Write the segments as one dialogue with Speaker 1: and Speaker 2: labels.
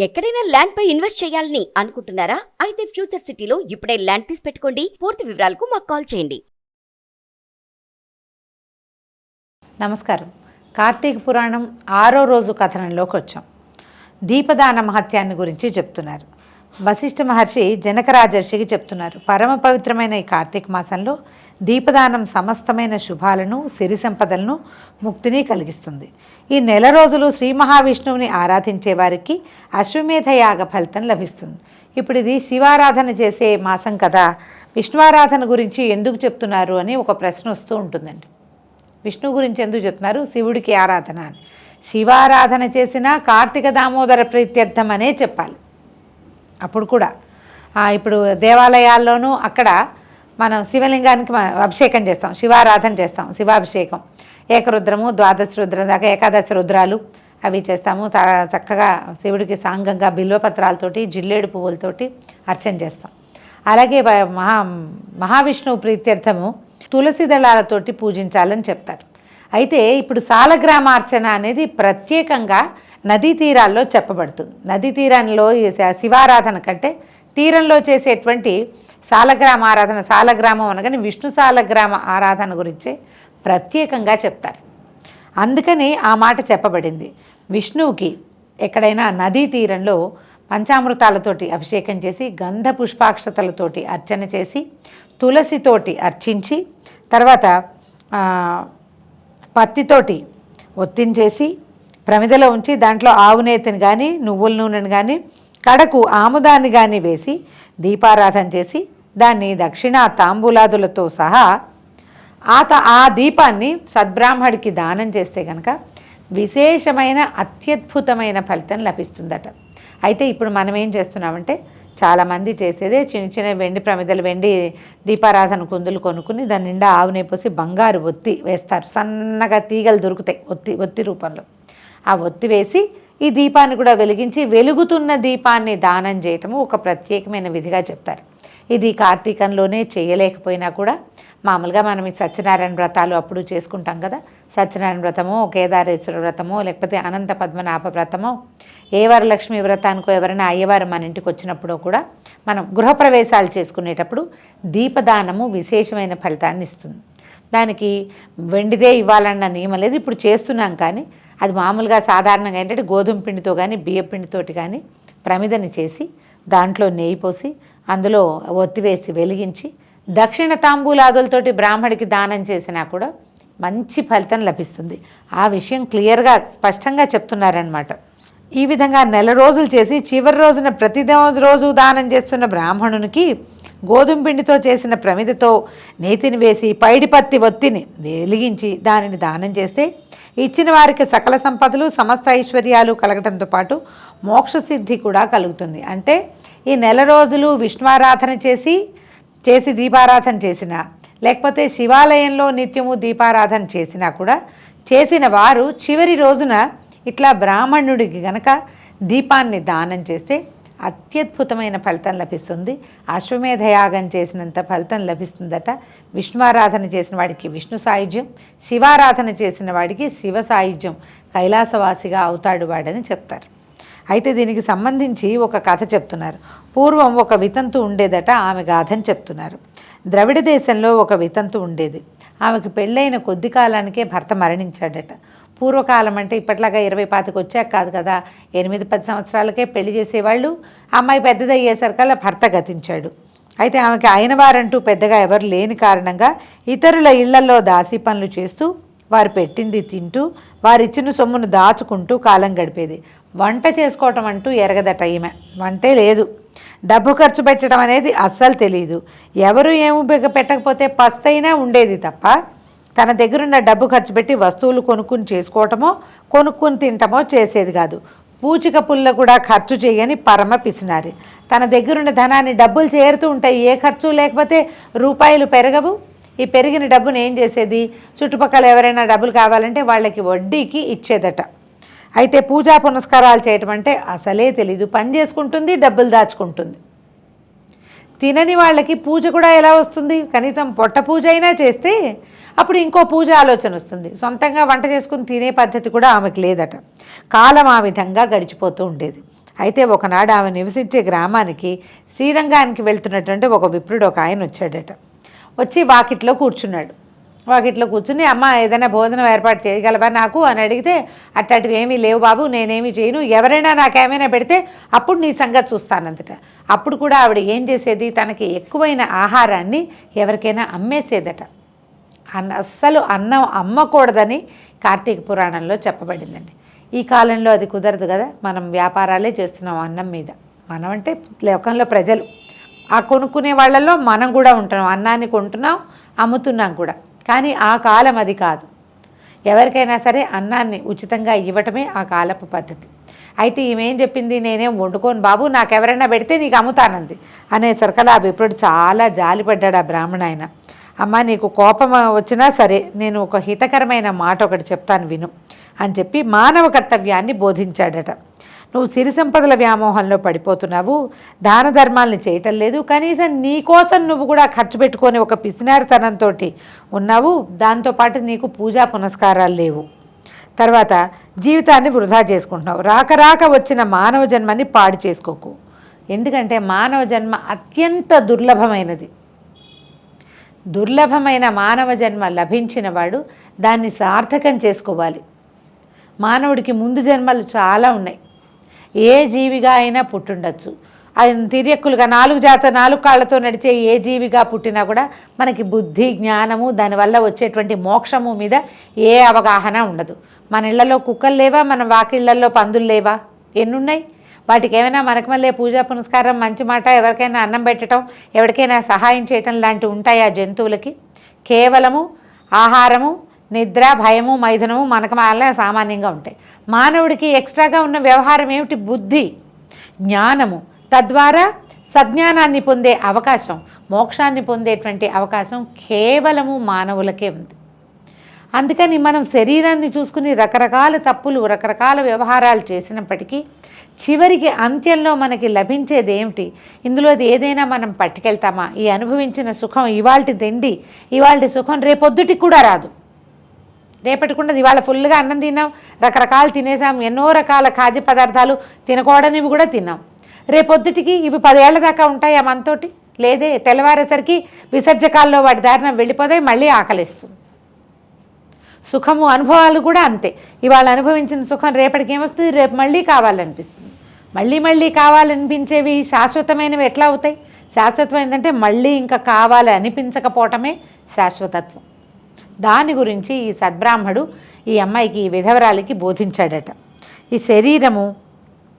Speaker 1: ఎక్కడైనా ల్యాండ్ పై ఇన్వెస్ట్ చేయాలని అనుకుంటున్నారా? అయితే ఫ్యూచర్ సిటీలో ఇప్పుడే ల్యాండ్ పీస్ పెట్టుకోండి. పూర్తి వివరాలకు మాకు కాల్ చేయండి.
Speaker 2: నమస్కారం. కార్తీక పురాణం 6వ రోజు కథనంలోకి వచ్చాం. దీపదాన మహత్యాన్ని గురించి చెప్తున్నారు. వశిష్ఠ మహర్షి జనకరాజర్షికి చెప్తున్నారు. పరమ పవిత్రమైన ఈ కార్తీక మాసంలో దీపదానం సమస్తమైన శుభాలను, సిరి సంపదలను, ముక్తిని కలిగిస్తుంది. ఈ నెల రోజులు శ్రీ మహావిష్ణువుని ఆరాధించే వారికి అశ్వమేధ యాగ ఫలితం లభిస్తుంది. ఇప్పుడు ఇది శివారాధన చేసే మాసం కదా, విష్ణువారాధన గురించి ఎందుకు చెప్తున్నారు అని ఒక ప్రశ్న వస్తూ ఉంటుందండి. విష్ణువు గురించి ఎందుకు చెప్తున్నారు? శివుడికి ఆరాధన అని. శివారాధన చేసినా కార్తీక దామోదర ప్రీత్యర్థం అనే చెప్పాలి. అప్పుడు కూడా ఇప్పుడు దేవాలయాల్లోనూ అక్కడ మనం శివలింగానికి అభిషేకం చేస్తాం, శివారాధన చేస్తాం, శివాభిషేకం, ఏకరుద్రము, ద్వాదశ రుద్రం దాకా ఏకాదశ రుద్రాలు అవి చేస్తాము. చక్కగా శివుడికి సాంగంగా బిల్వపత్రాలతోటి, జిల్లేడు పువ్వులతోటి అర్చన చేస్తాం. అలాగే మహావిష్ణువు ప్రీత్యర్థము తులసి దళాలతోటి పూజించాలని చెప్తారు. అయితే ఇప్పుడు సాలగ్రామార్చన అనేది ప్రత్యేకంగా నదీ తీరాల్లో చెప్పబడుతుంది. నదీ తీరంలో శివారాధన కంటే తీరంలో చేసేటువంటి సాలగ్రామ ఆరాధన, సాలగ్రామం అనగానే విష్ణు సాలగ్రామ ఆరాధన గురించి ప్రత్యేకంగా చెప్తారు. అందుకని ఆ మాట చెప్పబడింది. విష్ణువుకి ఎక్కడైనా నదీ తీరంలో పంచామృతాలతోటి అభిషేకం చేసి, గంధ పుష్పాక్షతలతోటి అర్చన చేసి, తులసితోటి అర్చించి, తర్వాత పత్తితోటి ఒత్తించేసి ప్రమిదలో ఉంచి దాంట్లో ఆవునేతిని కానీ, నువ్వుల నూనెను కానీ, కడకు ఆముదాన్ని కానీ వేసి దీపారాధన చేసి, దాన్ని దక్షిణ తాంబూలాదులతో సహా ఆ దీపాన్ని సద్బ్రాహ్మడికి దానం చేస్తే కనుక విశేషమైన అత్యద్భుతమైన ఫలితం లభిస్తుందట. అయితే ఇప్పుడు మనం ఏం చేస్తున్నామంటే, చాలామంది చేసేదే చిన్న చిన్న వెండి ప్రమిదలు, వెండి దీపారాధన కుందులు కొనుక్కుని దాని నిండా ఆవునే పోసి బంగారు ఒత్తి వేస్తారు. సన్నగా తీగలు దొరుకుతాయి ఒత్తి రూపంలో. ఆ ఒత్తి వేసి ఈ దీపాన్ని కూడా వెలిగించి, వెలుగుతున్న దీపాన్ని దానం చేయటము ఒక ప్రత్యేకమైన విధిగా చెప్తారు. ఇది కార్తీకంలోనే చేయలేకపోయినా కూడా మామూలుగా మనం ఈ సత్యనారాయణ వ్రతాలు అప్పుడు చేసుకుంటాం కదా, సత్యనారాయణ వ్రతమో, కేదారేశ్వర వ్రతమో, లేకపోతే అనంత పద్మనాభ వ్రతమో, ఏ వరలక్ష్మి వ్రతానికో ఎవరైనా అయ్యవారు మన ఇంటికి వచ్చినప్పుడు కూడా మనం గృహప్రవేశాలు చేసుకునేటప్పుడు దీపదానము విశేషమైన ఫలితాన్ని ఇస్తుంది. దానికి వెండిదే ఇవ్వాలన్న నియమం లేదు. ఇప్పుడు చేస్తున్నాం, కానీ అది మామూలుగా సాధారణంగా ఏంటంటే గోధుమ పిండితో కానీ బియ్య పిండితోటి కానీ ప్రమిదని చేసి దాంట్లో నెయ్యి పోసి అందులో ఒత్తివేసి వెలిగించి దక్షిణ తాంబూలాదులతోటి బ్రాహ్మడికి దానం చేసినా కూడా మంచి ఫలితం లభిస్తుంది. ఆ విషయం క్లియర్గా స్పష్టంగా చెప్తున్నారనమాట. ఈ విధంగా నెల రోజులు చేసి చివరి రోజున ప్రతి రోజు దానం చేస్తున్న బ్రాహ్మణునికి గోధుమ పిండితో చేసిన ప్రమిదతో నేతిని వేసి పైడిపత్తి ఒత్తిని వెలిగించి దానిని దానం చేస్తే ఇచ్చిన వారికి సకల సంపదలు, సమస్త ఐశ్వర్యాలు కలగటంతో పాటు మోక్షసిద్ధి కూడా కలుగుతుంది. అంటే ఈ నెల రోజులు విష్ణువారాధన చేసి దీపారాధన చేసినా, లేకపోతే శివాలయంలో నిత్యము దీపారాధన చేసినా కూడా చేసిన వారు చివరి రోజున ఇట్లా బ్రాహ్మణుడికి గనక దీపాన్ని దానం చేస్తే అత్యద్భుతమైన ఫలితం లభిస్తుంది. అశ్వమేధ యాగం చేసినంత ఫలితం లభిస్తుందట. విష్ణువారాధన చేసిన వాడికి విష్ణు సాయుధ్యం, శివారాధన చేసిన వాడికి శివ సాయుధ్యం, కైలాసవాసిగా అవుతాడు వాడని చెప్తారు. అయితే దీనికి సంబంధించి ఒక కథ చెప్తున్నారు. పూర్వం ఒక వితంతు ఉండేదట, ఆమె గాథని చెప్తున్నారు. ద్రవిడ దేశంలో ఒక వితంతు ఉండేది. ఆమెకు పెళ్ళైన కొద్ది కాలానికే భర్త మరణించాడట. పూర్వకాలం అంటే ఇప్పట్లాగా 20-25 వచ్చాక కాదు కదా, 8-10 సంవత్సరాలకే పెళ్లి చేసేవాళ్ళు. అమ్మాయి పెద్దదయ్యేసరికల్లా భర్త గతించాడు. అయితే ఆమెకి అయిన వారంటూ పెద్దగా ఎవరు లేని కారణంగా ఇతరుల ఇళ్లలో దాసీ పనులు చేస్తూ, వారు పెట్టింది తింటూ, వారిచ్చిన సొమ్మును దాచుకుంటూ కాలం గడిపేది. వంట చేసుకోవటం అంటూ ఎరగదట ఈమె. వంటే లేదు. డబ్బు ఖర్చు పెట్టడం అనేది అస్సలు తెలియదు. ఎవరు ఏమి పెట్టకపోతే పస్తైనా ఉండేది తప్ప తన దగ్గరున్న డబ్బు ఖర్చు పెట్టి వస్తువులు కొనుక్కుని చేసుకోవటమో, కొనుక్కుని తింటమో చేసేది కాదు. పూచిక పుల్ల కూడా ఖర్చు చేయని పరమ పిసినారి. తన దగ్గరున్న ధనాన్ని డబ్బులు చేరుతూ ఉంటాయి, ఏ ఖర్చు లేకపోతే రూపాయలు పెరగవు. ఈ పెరిగిన డబ్బును ఏం చేసేది, చుట్టుపక్కల ఎవరైనా డబ్బులు కావాలంటే వాళ్ళకి వడ్డీకి ఇచ్చేదట. అయితే పూజా పునస్కారాలు చేయటం అంటే అసలే తెలీదు. పని చేసుకుంటుంది, డబ్బులు దాచుకుంటుంది. తినని వాళ్ళకి పూజ కూడా ఎలా వస్తుంది? కనీసం పొట్ట పూజ అయినా చేస్తే అప్పుడు ఇంకో పూజ ఆలోచన వస్తుంది. సొంతంగా వంట చేసుకుని తినే పద్ధతి కూడా ఆమెకు లేదట. కాలం ఆ విధంగా గడిచిపోతూ ఉండేది. అయితే ఒకనాడు ఆమె నివసించే గ్రామానికి శ్రీరంగానికి వెళ్తున్నటువంటి ఒక విప్రుడు ఒక ఆయన వచ్చాడట. వచ్చి వాకిట్లో కూర్చున్నాడు. వాకిట్లో కూర్చుని, అమ్మ ఏదైనా భోజనం ఏర్పాటు చేయగలవా నాకు అని అడిగితే, అట్లాంటివి ఏమీ లేవు బాబు, నేనేమీ చేయను, ఎవరైనా నాకేమైనా పెడితే అప్పుడు నీ సంగతి చూస్తానంతట. అప్పుడు కూడా ఆవిడ ఏం చేసేది, తనకి ఎక్కువైన ఆహారాన్ని ఎవరికైనా అమ్మేసేదట. అస్సలు అన్నం అమ్మకూడదని కార్తీక పురాణంలో చెప్పబడిందండి. ఈ కాలంలో అది కుదరదు కదా, మనం వ్యాపారాలే చేస్తున్నాం అన్నం మీద. మనం అంటే లోకంలో ప్రజలు, ఆ కొనుక్కునే వాళ్ళల్లో మనం కూడా ఉంటున్నాం, అన్నాన్ని కొంటున్నాం, అమ్ముతున్నాం కూడా. కానీ ఆ కాలం అది కాదు. ఎవరికైనా సరే అన్నాన్ని ఉచితంగా ఇవ్వటమే ఆ కాలపు పద్ధతి. అయితే ఈమె ఏం చెప్పింది, నేనేం వండుకోను బాబు, నాకెవరైనా పెడితే నీకు అమ్ముతానంది అనేసరికల్లా ఆ విప్రుడు చాలా జాలిపడ్డాడు ఆ బ్రాహ్మణ ఆయన. అమ్మ నీకు కోపం వచ్చినా సరే నేను ఒక హితకరమైన మాట ఒకటి చెప్తాను విను అని చెప్పి మానవ కర్తవ్యాన్ని బోధించాడట. నువ్వు సిరి సంపదల వ్యామోహంలో పడిపోతున్నావు, దాన ధర్మాలను చేయటం లేదు, కనీసం నీ కోసం నువ్వు కూడా ఖర్చు పెట్టుకొని ఒక పిసినారితనంతో ఉన్నావు, దాంతోపాటు నీకు పూజా పునస్కారాలు లేవు, తర్వాత జీవితాన్ని వృధా చేసుకుంటున్నావు, రాక వచ్చిన మానవ జన్మని పాడు చేసుకోకు. ఎందుకంటే మానవ జన్మ అత్యంత దుర్లభమైనది. దుర్లభమైన మానవ జన్మ లభించిన వాడు దాన్ని సార్థకం చేసుకోవాలి. మానవుడికి ముందు జన్మలు చాలా ఉన్నాయి. ఏ జీవిగా అయినా పుట్టుండొచ్చు. అది తిర్యక్కులుగా నాలుగు కాళ్ళతో నడిచే ఏ జీవిగా పుట్టినా కూడా మనకి బుద్ధి జ్ఞానము దానివల్ల వచ్చేటువంటి మోక్షము మీద ఏ అవగాహన ఉండదు. మన ఇళ్లలో కుక్కలు లేవా, మన వాకిళ్లలో పందులు లేవా, ఎన్నున్నాయి? వాటికి ఏమైనా మనకు మళ్ళీ పూజా పునస్కారం, మంచి మాట, ఎవరికైనా అన్నం పెట్టడం, ఎవరికైనా సహాయం చేయటం లాంటివి ఉంటాయి ఆ జంతువులకి? కేవలము ఆహారము, నిద్ర, భయము, మైథునము మనకు మళ్ళీ సామాన్యంగా ఉంటాయి. మానవుడికి ఎక్స్ట్రాగా ఉన్న వ్యవహారం ఏమిటి? బుద్ధి, జ్ఞానము. తద్వారా సజ్ఞానాన్ని పొందే అవకాశం, మోక్షాన్ని పొందేటువంటి అవకాశం కేవలము మానవులకే ఉంది. అందుకని మనం శరీరాన్ని చూసుకుని రకరకాల తప్పులు, రకరకాల వ్యవహారాలు చేసినప్పటికీ చివరికి అంత్యంలో మనకి లభించేది ఏమిటి? ఇందులోది ఏదైనా మనం పట్టుకెళ్తామా? ఈ అనుభవించిన సుఖం ఇవాల్టి తిండి, ఇవాల్టి సుఖం రేపొద్దుటికి కూడా రాదు. రేపటికుండా ఇవాళ ఫుల్గా అన్నం తిన్నాం, రకరకాలు తినేసాం, ఎన్నో రకాల ఖాద్య పదార్థాలు తినకూడనివి కూడా తిన్నాం. రేపొద్దుటికి ఇవి 10 ఏళ్ల దాకా ఉంటాయి మనతోటి? లేదే. తెల్లవారేసరికి విసర్జకాల్లో వాటి దారిన వెళ్ళిపోతాయి, మళ్ళీ ఆకలిస్తుంది. సుఖము అనుభవాలు కూడా అంతే. ఇవాళ అనుభవించిన సుఖం రేపటికి ఏమొస్తుంది? రేపు మళ్ళీ కావాలనిపిస్తుంది. మళ్ళీ కావాలనిపించేవి శాశ్వతమైనవి ఎట్లా అవుతాయి? శాశ్వతం ఏంటంటే మళ్ళీ ఇంకా కావాలి అనిపించకపోవటమే శాశ్వతత్వం. దాని గురించి ఈ సద్బ్రాహ్మడు ఈ అమ్మాయికి, ఈ విధవరాలికి బోధించాడట. ఈ శరీరము,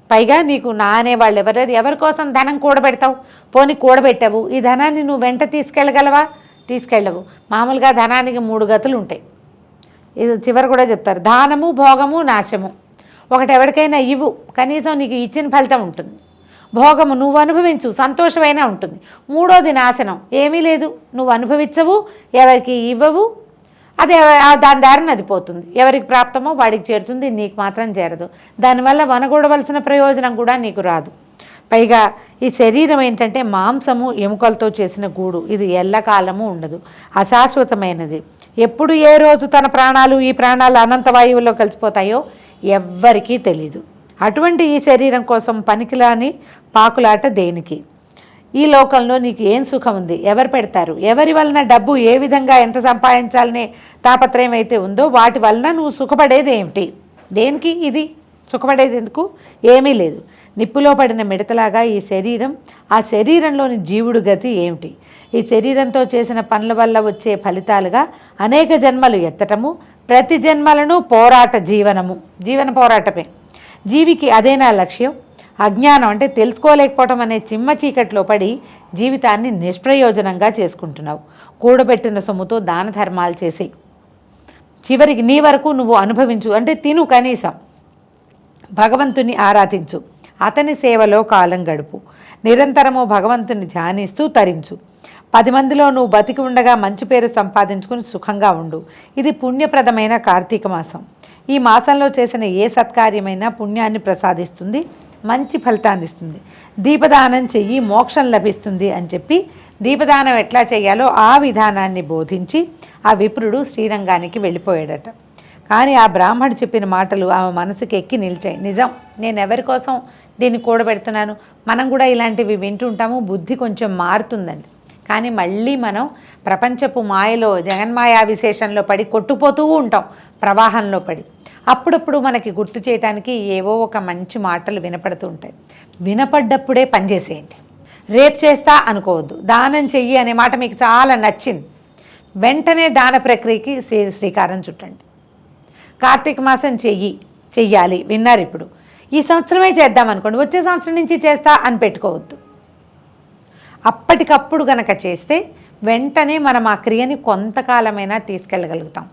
Speaker 2: పైగా నీకు నా అనేవాళ్ళు ఎవరి కోసం ధనం కూడబెడతావు? పోనీ కూడబెట్టావు, ఈ ధనాన్ని నువ్వు వెంట తీసుకెళ్ళగలవా? తీసుకెళ్ళవు. మామూలుగా ధనానికి 3 గతులు ఉంటాయి. ఇది చివరి కూడా చెప్తారు, దానము, భోగము, నాశము. ఒకటి ఎవరికైనా ఇవ్వు, కనీసం నీకు ఇచ్చిన ఫలితం ఉంటుంది. భోగము నువ్వు అనుభవించు, సంతోషమైనా ఉంటుంది. 3వది నాశనం, ఏమీ లేదు, నువ్వు అనుభవించవు, ఎవరికి ఇవ్వవు, అదే దాని దారిని అది పోతుంది. ఎవరికి ప్రాప్తమో వాడికి చేరుతుంది, నీకు మాత్రం చేరదు. దానివల్ల వనగూడవలసిన ప్రయోజనం కూడా నీకు రాదు. పైగా ఈ శరీరం ఏంటంటే మాంసము, ఎముకలతో చేసిన గూడు. ఇది ఎల్లకాలము ఉండదు, అశాశ్వతమైనది. ఎప్పుడు ఏ రోజు తన ప్రాణాలు, ఈ ప్రాణాలు అనంత వాయువులో కలిసిపోతాయో ఎవ్వరికీ తెలీదు. అటువంటి ఈ శరీరం కోసం పనికిరాని పాకులాట దేనికి? ఈ లోకంలో నీకు ఏం సుఖం ఉంది? ఎవరు పెడతారు? ఎవరి వలన డబ్బు, ఏ విధంగా ఎంత సంపాదించాలనే తాపత్రయం అయితే ఉందో వాటి వలన నువ్వు సుఖపడేది ఏమిటి? దేనికి ఇది సుఖపడేది? ఎందుకు? ఏమీ లేదు. నిప్పులో పడిన మిడతలాగా ఈ శరీరం, ఆ శరీరంలోని జీవుడు గతి ఏమిటి? ఈ శరీరంతో చేసిన పనుల వల్ల వచ్చే ఫలితాలుగా అనేక జన్మలు ఎత్తటము, ప్రతి జన్మలను పోరాట జీవన పోరాటమే. జీవికి అదేనా లక్ష్యం? అజ్ఞానం అంటే తెలుసుకోలేకపోవటం అనే చిమ్మ చీకట్లో పడి జీవితాన్ని నిష్ప్రయోజనంగా చేసుకుంటున్నావు. కూడబెట్టిన సొమ్ముతో దాన ధర్మాలు చేసేయి. చివరికి నీ వరకు నువ్వు అనుభవించు, అంటే తిను, కనీసం భగవంతుని ఆరాధించు, అతని సేవలో కాలం గడుపు, నిరంతరము భగవంతుని ధ్యానిస్తూ తరించు. 10 మందిలో నువ్వు బతికి ఉండగా మంచి పేరు సంపాదించుకుని సుఖంగా ఉండు. ఇది పుణ్యప్రదమైన కార్తీక మాసం. ఈ మాసంలో చేసిన ఏ సత్కార్యమైనా పుణ్యాన్ని ప్రసాదిస్తుంది, మంచి ఫలితాన్ని ఇస్తుంది. దీపదానం చెయ్యి, మోక్షం లభిస్తుంది అని చెప్పి దీపదానం ఎట్లా చేయాలో ఆ విధానాన్ని బోధించి ఆ విప్రుడు శ్రీరంగానికి వెళ్ళిపోయాడట. కానీ ఆ బ్రాహ్మడు చెప్పిన మాటలు ఆమె మనసుకి ఎక్కి నిలిచాయి. నిజం, నేను ఎవరి కోసం దీన్ని కూడబెడుతున్నాను? మనం కూడా ఇలాంటివి వింటుంటాము, బుద్ధి కొంచెం మారుతుందండి. కానీ మళ్ళీ మనం ప్రపంచపు మాయలో, జగన్మాయా విశేషంలో పడి కొట్టుపోతూ ఉంటాం, ప్రవాహంలో పడి. అప్పుడప్పుడు మనకి గుర్తు చేయడానికి ఏవో ఒక మంచి మాటలు వినపడుతూ ఉంటాయి. వినపడ్డప్పుడే పనిచేసేయండి. రేపు చేస్తా అనుకోవద్దు. దానం చెయ్యి అనే మాట మీకు చాలా నచ్చింది, వెంటనే దాన ప్రక్రియకి శ్రీకారం చుట్టండి. కార్తీక మాసం చెయ్యాలి విన్నారు. ఇప్పుడు ఈ సంవత్సరమే చేద్దాం అనుకోండి, వచ్చే సంవత్సరం నుంచి చేస్తా అని పెట్టుకోవద్దు. అప్పటికప్పుడు గనక చేస్తే వెంటనే మనం ఆ క్రియని కొంతకాలమైనా తీసుకెళ్ళగలుగుతాం.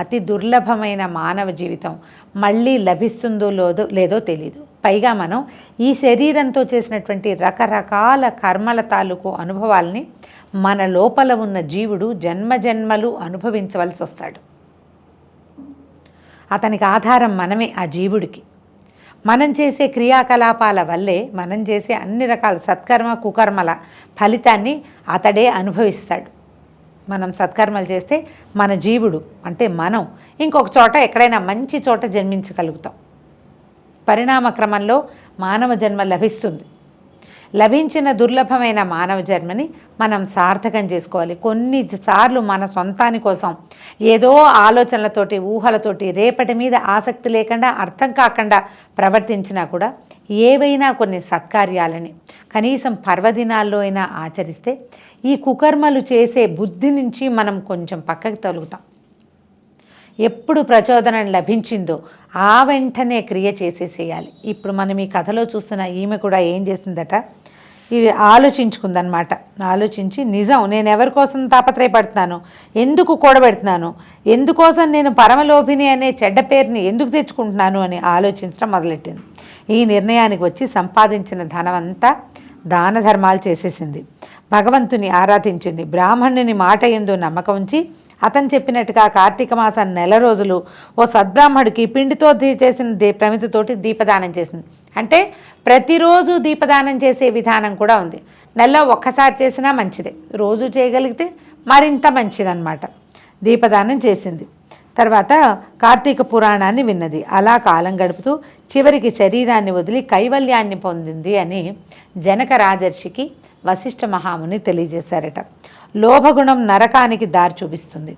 Speaker 2: అతి దుర్లభమైన మానవ జీవితం మళ్ళీ లభిస్తుందో లేదో తెలీదు. పైగా మనం ఈ శరీరంతో చేసినటువంటి రకరకాల కర్మల తాలూకు అనుభవాల్ని మన లోపల ఉన్న జీవుడు జన్మజన్మలు అనుభవించవలసి వస్తాడు. అతనికి ఆధారం మనమే. ఆ జీవుడికి మనం చేసే క్రియాకలాపాల వల్లే, మనం చేసే అన్ని రకాల సత్కర్మ కుకర్మల ఫలితాన్ని అతడే అనుభవిస్తాడు. మనం సత్కర్మలు చేస్తే మన జీవుడు అంటే మనం ఇంకొక చోట ఎక్కడైనా మంచి చోట జన్మించగలుగుతాం. పరిణామ క్రమంలో మానవ జన్మ లభిస్తుంది. లభించిన దుర్లభమైన మానవ జన్మని మనం సార్థకం చేసుకోవాలి. కొన్నిసార్లు మన సొంతాని కోసం ఏదో ఆలోచనలతోటి, ఊహలతోటి, రేపటి మీద ఆసక్తి లేకుండా, అర్థం కాకుండా ప్రవర్తించినా కూడా ఏవైనా కొన్ని సత్కార్యాలని కనీసం పర్వదినాల్లో అయినా ఆచరిస్తే ఈ కుకర్మలు చేసే బుద్ధి నుంచి మనం కొంచెం పక్కకి తొలుగుతాం. ఎప్పుడు ప్రచోదనం లభించిందో ఆ వెంటనే క్రియ చేసేసేయాలి. ఇప్పుడు మనం ఈ కథలో చూస్తున్న ఈమె కూడా ఏం చేసిందట, ఇవి ఆలోచించుకుందనమాట. ఆలోచించి నిజం, నేను ఎవరి కోసం తాపత్రయపడుతున్నాను, ఎందుకు కూడబెడుతున్నాను, ఎందుకోసం నేను పరమలోభిని అనే చెడ్డ పేరుని ఎందుకు తెచ్చుకుంటున్నాను అని ఆలోచించడం మొదలెట్టింది. ఈ నిర్ణయానికి వచ్చి సంపాదించిన ధనం అంతా దాన ధర్మాలు చేసేసింది. భగవంతుని ఆరాధించింది. బ్రాహ్మణుని మాట యందు నమ్మకం ఉంచి అతను చెప్పినట్టుగా కార్తీక మాసం 9 రోజులు ఓ సద్బ్రాహ్మడికి పిండితో చేసిన ప్రమిదతోటి దీపదానం చేసింది. అంటే ప్రతిరోజు దీపదానం చేసే విధానం కూడా ఉంది. నెలలో ఒక్కసారి చేసినా మంచిదే, రోజు చేయగలిగితే మరింత మంచిదన్నమాట. దీపదానం చేసింది. తర్వాత కార్తీక పురాణాన్ని విన్నది. అలా కాలం గడుపుతూ చివరికి శరీరాన్ని వదిలి కైవల్యాన్ని పొందింది అని జనక రాజర్షికి వశిష్ఠ మహాముని తెలియజేశారట. లోభగుణం నరకానికి దారి చూపిస్తుంది.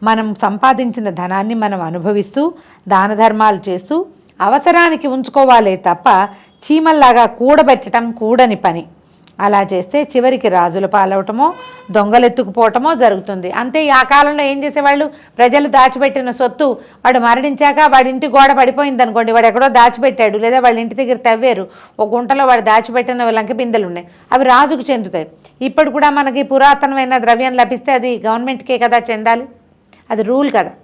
Speaker 2: మనం సంపాదించిన ధనాన్ని మనం అనుభవిస్తూ దాన ధర్మాలు చేస్తూ అవసరానికి ఉంచుకోవాలే తప్ప చీమల్లాగా కూడబెట్టడం కూడని పని. అలా చేస్తే చివరికి రాజుల పాలవటమో దొంగలెత్తుకుపోవటమో జరుగుతుంది. అంతే. ఆ కాలంలో ఏం చేసేవాళ్ళు, ప్రజలు దాచిపెట్టిన సొత్తు వాడు మరణించాక వాడి ఇంటి గోడ పడిపోయింది అనుకోండి, వాడు ఎక్కడో దాచిపెట్టాడు, లేదా వాళ్ళ ఇంటి దగ్గర తవ్వారు, ఒక గుంటలో వాడు దాచిపెట్టిన లంక బిందెలు ఉన్నాయి, అవి రాజుకు చెందుతాయి. ఇప్పుడు కూడా మనకి పురాతనమైన ద్రవ్యం లభిస్తే అది గవర్నమెంట్కే కదా చెందాలి, అది రూల్ కదా.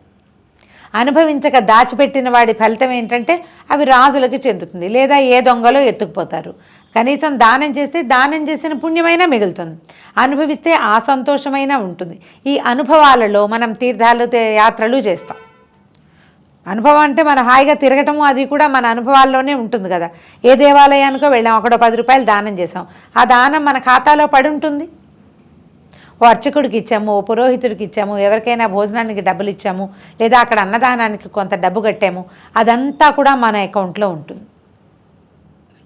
Speaker 2: అనుభవించక దాచిపెట్టిన వాడి ఫలితం ఏంటంటే అవి రాజులకి చెందుతుంది, లేదా ఏ దొంగలో ఎత్తుకుపోతారు. కనీసం దానం చేస్తే దానం చేసిన పుణ్యమైనా మిగులుతుంది, అనుభవిస్తే ఆ సంతోషమైనా ఉంటుంది. ఈ అనుభవాలలో మనం తీర్థాలు యాత్రలు చేస్తాం. అనుభవం అంటే మనం హాయిగా తిరగటము, అది కూడా మన అనుభవాల్లోనే ఉంటుంది కదా. ఏ దేవాలయానికో వెళ్ళాం, అక్కడ 10 రూపాయలు దానం చేసాం, ఆ దానం మన ఖాతాలో పడి ఉంటుంది. ఓ అర్చకుడికి ఇచ్చాము, ఓ పురోహితుడికి ఇచ్చాము, ఎవరికైనా భోజనానికి డబ్బులు ఇచ్చాము, లేదా అక్కడ అన్నదానానికి కొంత డబ్బు కట్టాము, అదంతా కూడా మన అకౌంట్లో ఉంటుంది.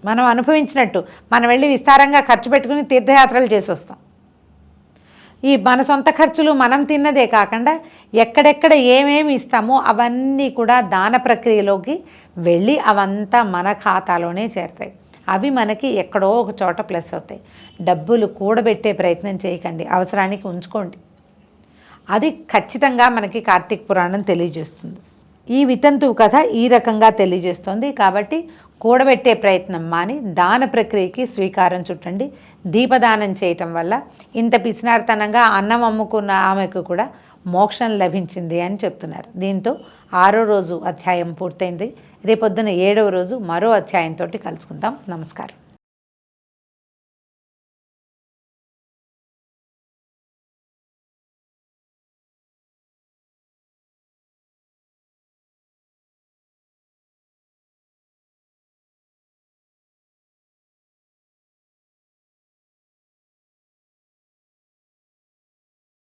Speaker 2: మనం అనుభవించినట్టు మనం వెళ్ళి విస్తారంగా ఖర్చు పెట్టుకుని తీర్థయాత్రలు చేసి వస్తాం. ఈ మన సొంత ఖర్చులు మనం తిన్నదే కాకుండా ఎక్కడెక్కడ ఏమేమి ఇస్తామో అవన్నీ కూడా దాన ప్రక్రియలోకి వెళ్ళి అవంతా మన ఖాతాలోనే చేరుతాయి. అవి మనకి ఎక్కడో ఒక చోట ప్లస్ అవుతాయి. డబ్బులు కూడబెట్టే ప్రయత్నం చేయకండి, అవసరానికి ఉంచుకోండి. అది ఖచ్చితంగా మనకి కార్తీక పురాణం తెలియజేస్తుంది. ఈ వితంతువు కథ ఈ రకంగా తెలియజేస్తుంది. కాబట్టి కూడబెట్టే ప్రయత్నం మాని దాన ప్రక్రియకి శ్రీకారం చుట్టండి. దీపదానం చేయటం వల్ల ఇంత పిసినారితనంగా అన్నం అమ్ముకున్న ఆమెకు కూడా మోక్షం లభించింది అని చెప్తున్నారు. దీంతో 6వ రోజు అధ్యాయం పూర్తయింది. రేపొద్దున 7వ రోజు మరో అధ్యాయంతో కలుసుకుందాం. నమస్కారం.